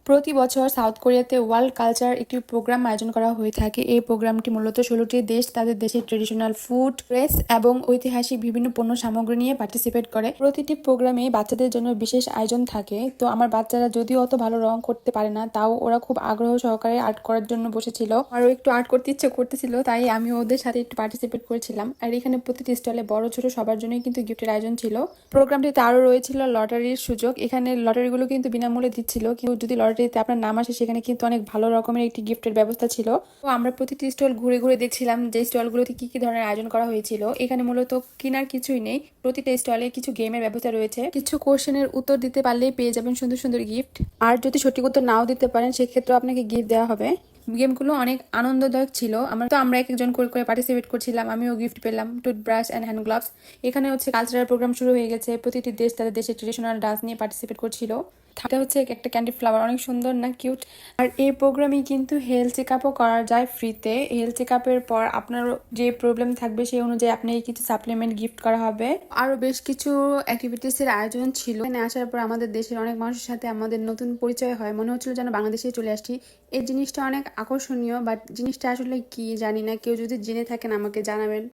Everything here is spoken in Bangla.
প্রতি বছর সাউথ কোরিয়াতে ওয়ার্ল্ড কালচার একটি প্রোগ্রাম আয়োজন করা হয়ে থাকে। এই প্রোগ্রামটি মূলত 16টি দেশ তাদের দেশের ট্রেডিশনাল ফুড, ড্রেস এবং ঐতিহাসিক বিভিন্ন পণ্য সামগ্রী নিয়ে পার্টিসিপেট করে। প্রতিটি প্রোগ্রামে বাচ্চাদের জন্য বিশেষ আয়োজন থাকে। তো আমার বাচ্চারা যদিও অত ভালো রং করতে পারে না, তাও ওরা খুব আগ্রহ সহকারে আর্ট করার জন্য বসেছিল। আরও একটু আর্ট করতে ইচ্ছে করতেছিল, তাই আমি ওদের সাথে একটু পার্টিসিপেট করেছিলাম। আর এখানে প্রতিটি স্টলে বড় ছোট সবার জন্যই কিন্তু গিফটের আয়োজন ছিল। প্রোগ্রামটিতে আরও রয়েছিল লটারির সুযোগ। এখানে লটারিগুলো কিন্তু বিনামূল্যে দিচ্ছিল, কিন্তু যদি লটারিতে আপনার নাম আসে সেখানে কিন্তু অনেক ভালো রকমের একটি গিফটের ব্যবস্থা ছিল। তো আমরা প্রতিটি স্টল ঘুরে ঘুরে দেখছিলাম যে স্টলগুলোতে কি কি ধরনের আয়োজন করা হয়েছিল। এখানে মূলত কেনার কিছুই নেই, প্রতিটা স্টলে কিছু গেমের ব্যবস্থা রয়েছে। কিছু কোশ্চেনের উত্তর দিতে পারলেই পেয়ে যাবেন সুন্দর সুন্দর গিফট। আর যদি সঠিক উত্তর নাও দিতে পারেন সেক্ষেত্রে আপনাকে গিফট দেওয়া হবে। গেমগুলো অনেক আনন্দদায়ক ছিল। আমরা এক একজন করে করে পার্টিসিপেট করছিলাম। আমিও গিফট পেলাম টুথব্রাশ অ্যান্ড হ্যান্ড গ্লাভস। এখানে হচ্ছে কালচারাল প্রোগ্রাম শুরু হয়ে গেছে। প্রতিটি দেশ তাদের দেশের ট্রেডিশনাল ডান্স নিয়ে পার্টিসিপেট করছিল। এটা হচ্ছে একটা ক্যান্ডি ফ্লাওয়ার, অনেক সুন্দর না, কিউট। আর এই প্রোগ্রামে কিন্তু হেলথ চেক আপও করা যায় ফ্রিতে। হেলথ চেক আপের পর আপনার যে প্রবলেম থাকবে সেই অনুযায়ী আপনি কিছু সাপ্লিমেন্ট গিফট করা হবে। আরো বেশ কিছু অ্যাক্টিভিটিস এর আয়োজন ছিল। এখানে আসার পর আমাদের দেশের অনেক মানুষের সাথে আমাদের নতুন পরিচয় হয়, মনে হচ্ছিল যেন বাংলাদেশে চলে আসছি। এই জিনিসটা অনেক আকর্ষণীয়, বাট জিনিসটা আসলে কি জানি না। কেউ যদি জেনে থাকেন আমাকে জানাবেন।